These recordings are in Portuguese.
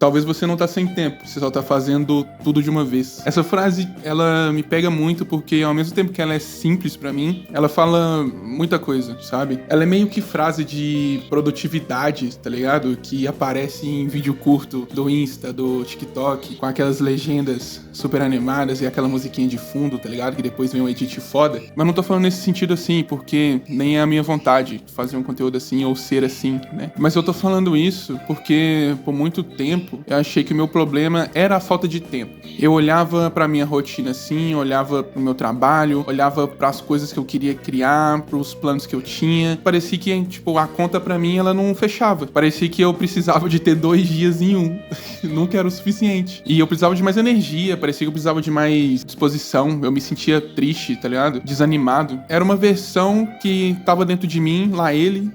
Talvez você não tá sem tempo, você só tá fazendo tudo de uma vez. Essa frase, ela me pega muito porque ao mesmo tempo que ela é simples pra mim, ela fala muita coisa, sabe? Ela é meio que frase de produtividade, tá ligado? Que aparece em vídeo curto do Insta, do TikTok, com aquelas legendas super animadas e aquela musiquinha de fundo, tá ligado? Que depois vem um edit foda. Mas não tô falando nesse sentido assim, porque nem é a minha vontade fazer um conteúdo assim ou ser assim, né? Mas eu tô falando isso porque por muito tempo eu achei que o meu problema era a falta de tempo. Eu olhava pra minha rotina assim, olhava pro meu trabalho, olhava pras coisas que eu queria criar, pros planos que eu tinha. Parecia que, tipo, a conta pra mim, ela não fechava. Parecia que eu precisava de ter 2 dias em um. Nunca era o suficiente. E eu precisava de mais energia, parecia que eu precisava de mais disposição. Eu me sentia triste, tá ligado? Desanimado. Era uma versão que tava dentro de mim, lá ele,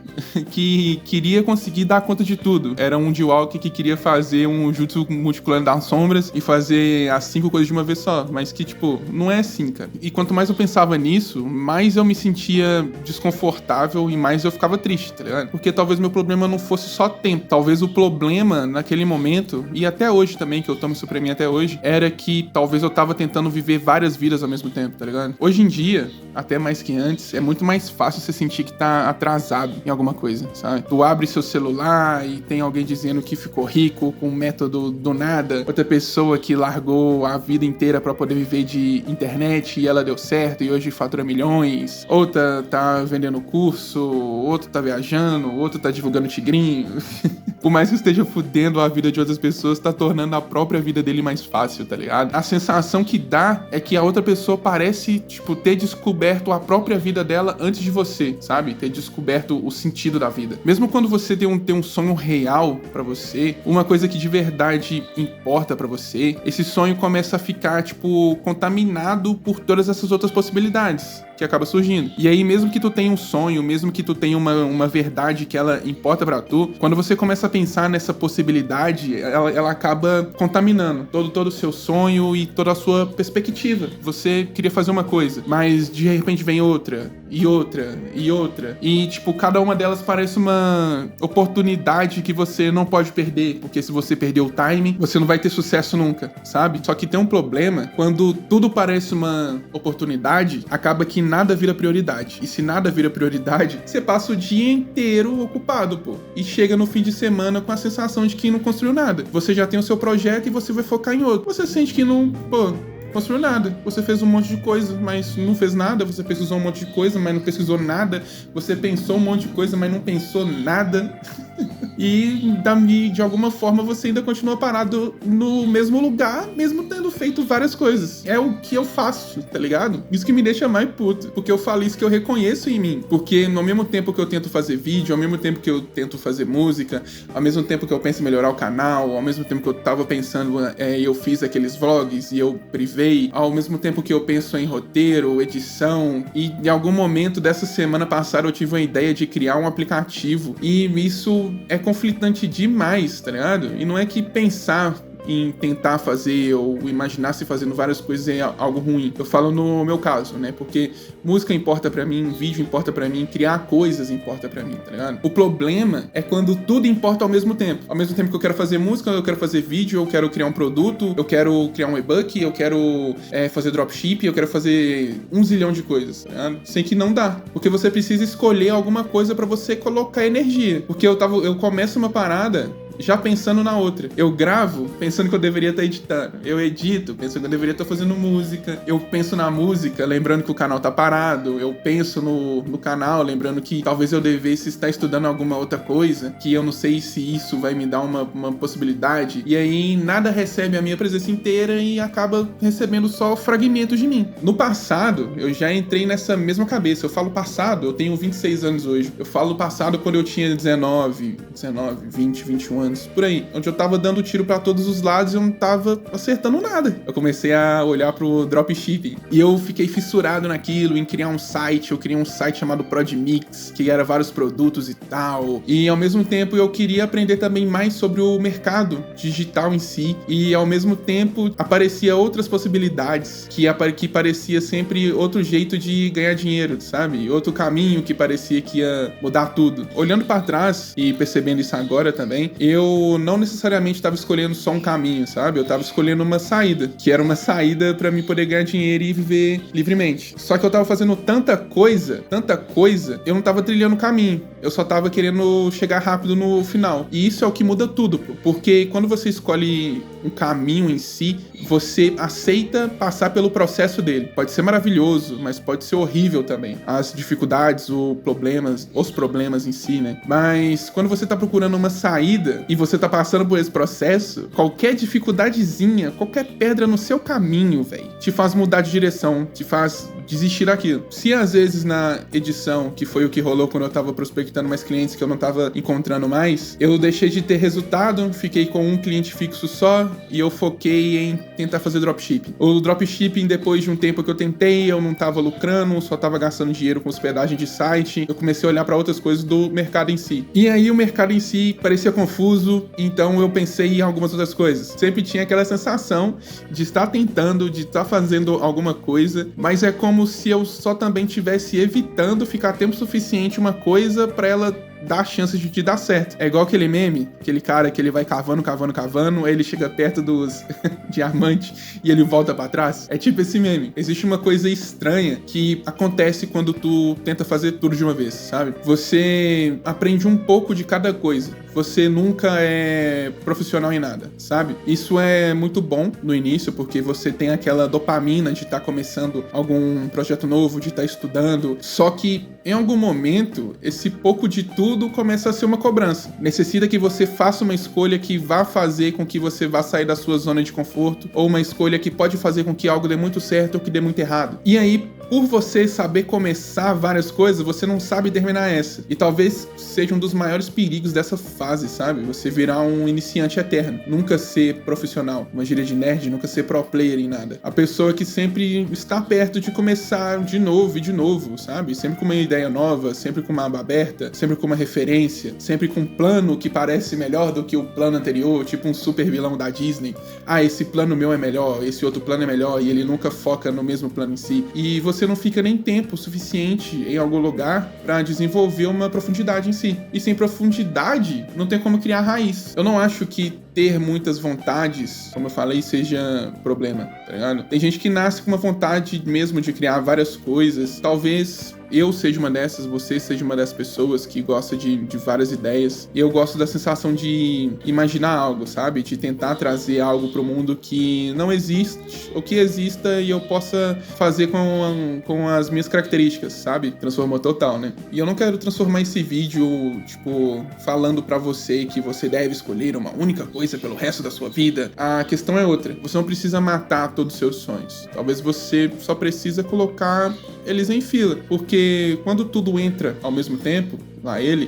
que queria conseguir dar conta de tudo. Era um J-Walk que queria fazer um jutsu multiculano das sombras e fazer as 5 coisas de uma vez só, mas que, tipo, não é assim, cara. E quanto mais eu pensava nisso, mais eu me sentia desconfortável e mais eu ficava triste, tá ligado? Porque talvez meu problema não fosse só tempo, talvez o problema naquele momento, e até hoje também, que eu tomo isso pra mim até hoje, era que talvez eu tava tentando viver várias vidas ao mesmo tempo, tá ligado? Hoje em dia, até mais que antes, é muito mais fácil você sentir que tá atrasado em alguma coisa, sabe? Tu abre seu celular e tem alguém dizendo que ficou rico com um método do nada, outra pessoa que largou a vida inteira pra poder viver de internet e ela deu certo e hoje fatura milhões, outra tá vendendo curso, outro tá viajando, outro tá divulgando tigrinho. Por mais que esteja fudendo a vida de outras pessoas, tá tornando a própria vida dele mais fácil, tá ligado? A sensação que dá é que a outra pessoa parece, tipo, ter descoberto a própria vida dela antes de você, sabe? Ter descoberto o sentido da vida. Mesmo quando você tem um sonho real pra você, uma coisa que de verdade importa pra você, esse sonho começa a ficar, tipo, contaminado por todas essas outras possibilidades que acaba surgindo. E aí, mesmo que tu tenha um sonho, mesmo que tu tenha uma verdade que ela importa pra tu, quando você começa a pensar nessa possibilidade, ela acaba contaminando todo o seu sonho e toda a sua perspectiva. Você queria fazer uma coisa, mas de repente vem outra, e outra, e outra. E, tipo, cada uma delas parece uma oportunidade que você não pode perder, porque se você perder o timing, você não vai ter sucesso nunca, sabe? Só que tem um problema, quando tudo parece uma oportunidade, acaba que nada vira prioridade. E se nada vira prioridade, você passa o dia inteiro ocupado, pô. E chega no fim de semana com a sensação de que não construiu nada. Você já tem o seu projeto e você vai focar em outro. Você sente que não, pô, construiu nada. Você fez um monte de coisa, mas não fez nada. Você pesquisou um monte de coisa, mas não pesquisou nada. Você pensou um monte de coisa, mas não pensou nada. E de alguma forma você ainda continua parado no mesmo lugar, mesmo tendo feito várias coisas. É o que eu faço, tá ligado? Isso que me deixa mais puto, porque eu falo isso que eu reconheço em mim. Porque ao mesmo tempo que eu tento fazer vídeo, ao mesmo tempo que eu tento fazer música, ao mesmo tempo que eu penso em melhorar o canal, ao mesmo tempo que eu tava pensando, eu fiz aqueles vlogs e eu privei, ao mesmo tempo que eu penso em roteiro, edição, e em algum momento dessa semana passada eu tive uma ideia de criar um aplicativo, e isso é conflitante demais, tá ligado? E não é que pensar em tentar fazer ou imaginar se fazendo várias coisas é algo ruim. Eu falo no meu caso, né? Porque música importa pra mim, vídeo importa pra mim, criar coisas importa pra mim, tá ligado? O problema é quando tudo importa ao mesmo tempo. Ao mesmo tempo que eu quero fazer música, eu quero fazer vídeo, eu quero criar um produto, eu quero criar um e-book, eu quero fazer dropship, eu quero fazer 1 zilhão de coisas, tá ligado? Sem que não dá. Porque você precisa escolher alguma coisa pra você colocar energia. Porque eu começo uma parada já pensando na outra. Eu gravo pensando que eu deveria estar editando. Eu edito pensando que eu deveria estar fazendo música. Eu penso na música lembrando que o canal tá parado. Eu penso no canal lembrando que talvez eu devesse estar estudando alguma outra coisa, que eu não sei se isso vai me dar uma possibilidade. E aí nada recebe a minha presença inteira e acaba recebendo só fragmentos de mim. No passado, eu já entrei nessa mesma cabeça. Eu falo passado, eu tenho 26 anos hoje. Eu falo passado quando eu tinha 19, 20, 21 anos, por aí, onde eu tava dando tiro pra todos os lados e eu não tava acertando nada. Eu comecei a olhar pro dropshipping e eu fiquei fissurado naquilo, em criar um site. Eu criei um site chamado Prodmix, que era vários produtos e tal, e ao mesmo tempo eu queria aprender também mais sobre o mercado digital em si, e ao mesmo tempo aparecia outras possibilidades, que parecia sempre outro jeito de ganhar dinheiro, sabe? Outro caminho que parecia que ia mudar tudo. Olhando pra trás e percebendo isso agora também, eu não necessariamente estava escolhendo só um caminho, sabe? Eu estava escolhendo uma saída, que era uma saída para mim poder ganhar dinheiro e viver livremente. Só que eu tava fazendo tanta coisa, eu não tava trilhando o caminho. Eu só tava querendo chegar rápido no final. E isso é o que muda tudo, pô. Porque quando você escolhe um caminho em si, você aceita passar pelo processo dele. Pode ser maravilhoso, mas pode ser horrível também. As dificuldades, os problemas em si, né? Mas quando você tá procurando uma saída e você tá passando por esse processo, qualquer dificuldadezinha, qualquer pedra no seu caminho, velho, te faz mudar de direção, te faz desistir daquilo. Se às vezes na edição, que foi o que rolou quando eu tava prospectando mais clientes que eu não tava encontrando mais, eu deixei de ter resultado, fiquei com um cliente fixo só e eu foquei em tentar fazer dropshipping. O dropshipping, depois de um tempo que eu tentei, eu não tava lucrando, só tava gastando dinheiro com hospedagem de site, eu comecei a olhar pra outras coisas do mercado em si. E aí o mercado em si parecia confuso, então eu pensei em algumas outras coisas. Sempre tinha aquela sensação de estar tentando, de estar fazendo alguma coisa, mas é como se eu só também estivesse evitando ficar tempo suficiente uma coisa pra ela dar chances de dar certo. É igual aquele meme, aquele cara que ele vai cavando, aí ele chega perto dos diamantes e ele volta pra trás. É tipo esse meme. Existe uma coisa estranha que acontece quando tu tenta fazer tudo de uma vez, sabe? Você aprende um pouco de cada coisa. Você nunca é profissional em nada, sabe? Isso é muito bom no início, porque você tem aquela dopamina de estar começando algum projeto novo, de estar estudando. Só que, em algum momento, esse pouco de tudo começa a ser uma cobrança. Necessita que você faça uma escolha que vá fazer com que você vá sair da sua zona de conforto, ou uma escolha que pode fazer com que algo dê muito certo ou que dê muito errado. E aí, por você saber começar várias coisas, você não sabe terminar essa. E talvez seja um dos maiores perigos dessa fase, sabe? Você virar um iniciante eterno. Nunca ser profissional. Uma gíria de nerd, nunca ser pro player em nada. A pessoa que sempre está perto de começar de novo e de novo, sabe? Sempre com uma ideia nova, sempre com uma aba aberta, sempre com uma referência, sempre com um plano que parece melhor do que o plano anterior, tipo um super vilão da Disney. Ah, esse plano meu é melhor, esse outro plano é melhor, e ele nunca foca no mesmo plano em si. E você não fica nem tempo suficiente em algum lugar para desenvolver uma profundidade em si. E sem profundidade, não tem como criar raiz. Eu não acho que ter muitas vontades, como eu falei, seja problema, tá ligado? Tem gente que nasce com uma vontade mesmo de criar várias coisas. Talvez eu seja uma dessas, você seja uma dessas pessoas que gosta de várias ideias. E eu gosto da sensação de imaginar algo, sabe? De tentar trazer algo pro mundo que não existe, ou que exista e eu possa fazer com as minhas características, sabe? Transformou total, né? E eu não quero transformar esse vídeo, tipo, falando pra você que você deve escolher uma única coisa pelo resto da sua vida. A questão é outra. Você não precisa matar todos os seus sonhos. Talvez você só precisa colocar eles em fila. Porque quando tudo entra ao mesmo tempo,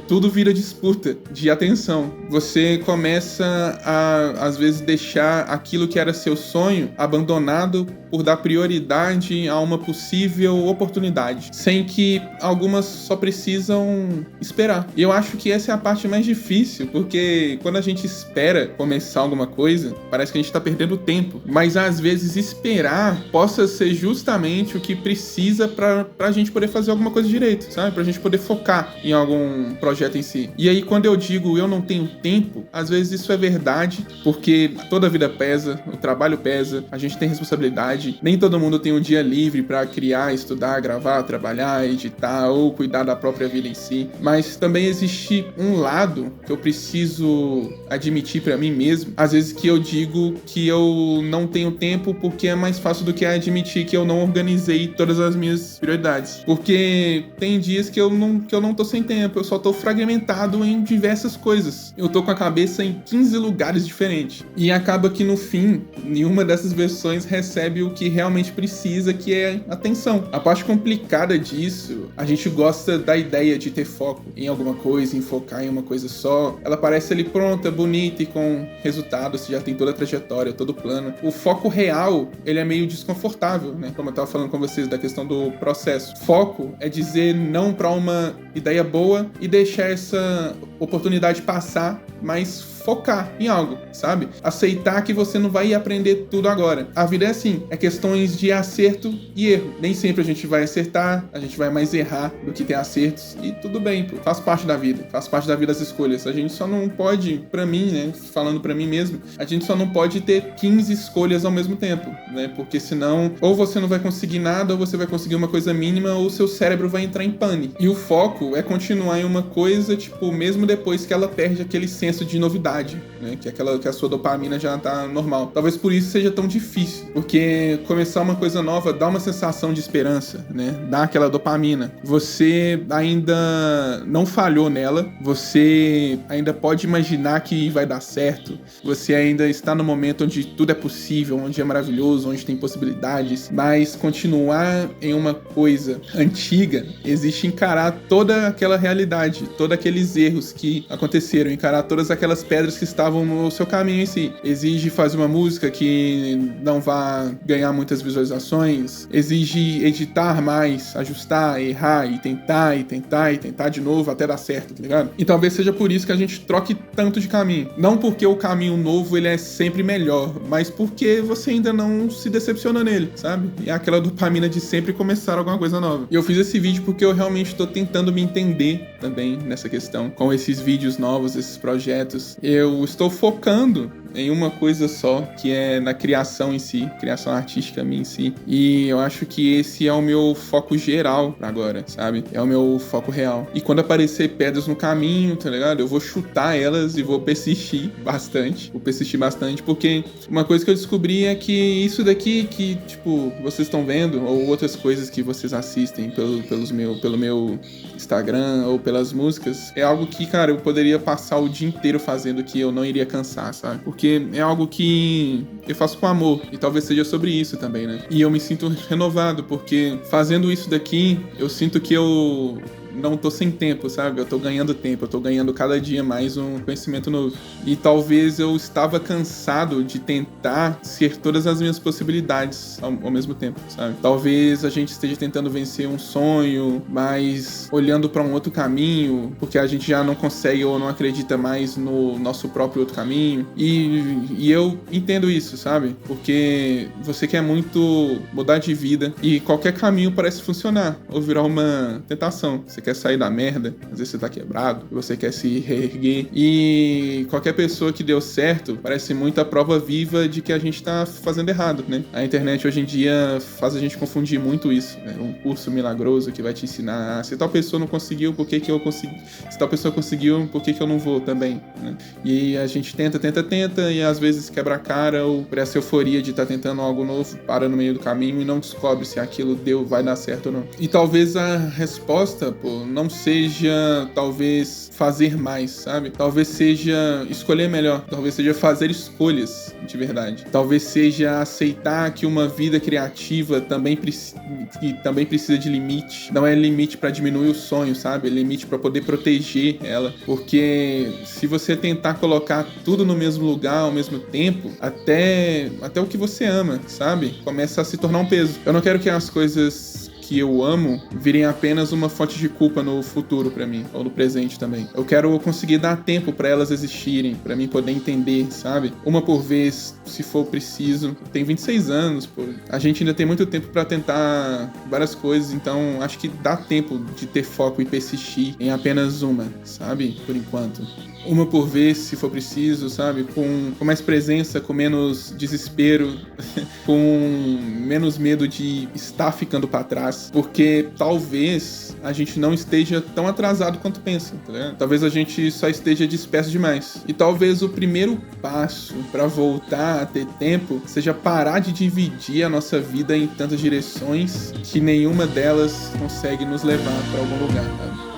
tudo vira disputa de atenção. Você começa a, às vezes, deixar aquilo que era seu sonho abandonado por dar prioridade a uma possível oportunidade, sem que algumas só precisam esperar. E eu acho que essa é a parte mais difícil, porque quando a gente espera começar alguma coisa, parece que a gente tá perdendo tempo. Mas às vezes esperar possa ser justamente o que precisa pra gente poder fazer alguma coisa direito, sabe? Pra gente poder focar em algum projeto em si. E aí, quando eu digo eu não tenho tempo, às vezes isso é verdade, porque toda a vida pesa, o trabalho pesa, a gente tem responsabilidade, nem todo mundo tem um dia livre pra criar, estudar, gravar, trabalhar, editar ou cuidar da própria vida em si. Mas também existe um lado que eu preciso admitir pra mim mesmo, às vezes, que eu digo que eu não tenho tempo porque é mais fácil do que admitir que eu não organizei todas as minhas prioridades. Porque tem dias que eu não tô sem tempo, eu só tô fragmentado em diversas coisas. Eu tô com a cabeça em 15 lugares diferentes. E acaba que no fim, nenhuma dessas versões recebe o que realmente precisa, que é atenção. A parte complicada disso, a gente gosta da ideia de ter foco em alguma coisa, em focar em uma coisa só. Ela parece ali pronta, bonita e com resultado, você já tem toda a trajetória, todo o plano. O foco real, ele é meio desconfortável, né? Como eu tava falando com vocês da questão do processo. Foco é dizer não pra uma ideia boa e deixar essa oportunidade passar, mas focar em algo, sabe? Aceitar que você não vai aprender tudo agora. A vida é assim, é questões de acerto e erro. Nem sempre a gente vai acertar, a gente vai mais errar do que ter acertos, e tudo bem, pô. Faz parte da vida as escolhas. A gente só não pode, pra mim, né, falando pra mim mesmo, a gente só não pode ter 15 escolhas ao mesmo tempo, né? Porque senão, ou você não vai conseguir nada, ou você vai conseguir uma coisa mínima, ou seu cérebro vai entrar em pane. E o foco é continuar em uma coisa, tipo, mesmo depois que ela perde aquele senso de novidade, né? Que a sua dopamina já tá normal. Talvez por isso seja tão difícil, porque começar uma coisa nova dá uma sensação de esperança, né? Dá aquela dopamina. Você ainda não falhou nela, você ainda pode imaginar que vai dar certo, você ainda está no momento onde tudo é possível, onde é maravilhoso, onde tem possibilidades, mas continuar em uma coisa antiga existe encarar toda aquela realidade, todos aqueles erros que aconteceram, encarar todas aquelas pedras que estavam no seu caminho em si. Exige fazer uma música que não vá ganhar muitas visualizações, exige editar mais, ajustar, errar e tentar de novo até dar certo, tá ligado? E talvez seja por isso que a gente troque tanto de caminho. Não porque o caminho novo ele é sempre melhor, mas porque você ainda não se decepciona nele, sabe? E é aquela dopamina de sempre começar alguma coisa nova. E eu fiz esse vídeo porque eu realmente tô tentando me entender também nessa questão. Com esses vídeos novos, esses projetos, eu estou focando em uma coisa só, que é na criação em si, criação artística minha em si. E eu acho que esse é o meu foco geral agora, sabe? É o meu foco real. E quando aparecer pedras no caminho, tá ligado? Eu vou chutar elas e vou persistir bastante. Porque uma coisa que eu descobri é que isso daqui que, tipo, vocês estão vendo, ou outras coisas que vocês assistem pelo meu Instagram ou pelas músicas, é algo que, cara, eu poderia passar o dia inteiro fazendo que eu não iria cansar, sabe? Porque é algo que eu faço com amor, e talvez seja sobre isso também, né? E eu me sinto renovado, porque fazendo isso daqui, eu sinto que eu não tô sem tempo, sabe? Eu tô ganhando tempo, eu tô ganhando cada dia mais um conhecimento novo. E talvez eu estava cansado de tentar ser todas as minhas possibilidades ao mesmo tempo, sabe? Talvez a gente esteja tentando vencer um sonho, mas olhando para um outro caminho, porque a gente já não consegue ou não acredita mais no nosso próprio outro caminho. E eu entendo isso, sabe? Porque você quer muito mudar de vida e qualquer caminho parece funcionar ou virar uma tentação. Você quer sair da merda, às vezes você tá quebrado, você quer se reerguer, e qualquer pessoa que deu certo parece muito a prova viva de que a gente tá fazendo errado, né? A internet hoje em dia faz a gente confundir muito isso, né? Um curso milagroso que vai te ensinar, se tal pessoa não conseguiu, por que eu consegui? Se tal pessoa conseguiu, por que eu não vou também, né? E a gente tenta, e às vezes quebra a cara, ou por essa euforia de estar tentando algo novo, para no meio do caminho e não descobre se aquilo vai dar certo ou não. E talvez a resposta, pô, não seja, talvez, fazer mais, sabe? Talvez seja escolher melhor. Talvez seja fazer escolhas de verdade. Talvez seja aceitar que uma vida criativa também precisa de limite. Não é limite pra diminuir o sonho, sabe? É limite pra poder proteger ela. Porque se você tentar colocar tudo no mesmo lugar ao mesmo tempo, até o que você ama, sabe? Começa a se tornar um peso. Eu não quero que as coisas que eu amo virem apenas uma fonte de culpa no futuro pra mim, ou no presente também. Eu quero conseguir dar tempo pra elas existirem, pra mim poder entender, sabe? Uma por vez, se for preciso. Tem 26 anos, pô. A gente ainda tem muito tempo pra tentar várias coisas, então acho que dá tempo de ter foco e persistir em apenas uma, sabe? Por enquanto. Uma por vez, se for preciso, sabe? Com mais presença, com menos desespero, com menos medo de estar ficando pra trás, porque talvez a gente não esteja tão atrasado quanto pensa, tá ligado? Talvez a gente só esteja disperso demais. E talvez o primeiro passo pra voltar a ter tempo seja parar de dividir a nossa vida em tantas direções que nenhuma delas consegue nos levar pra algum lugar, sabe?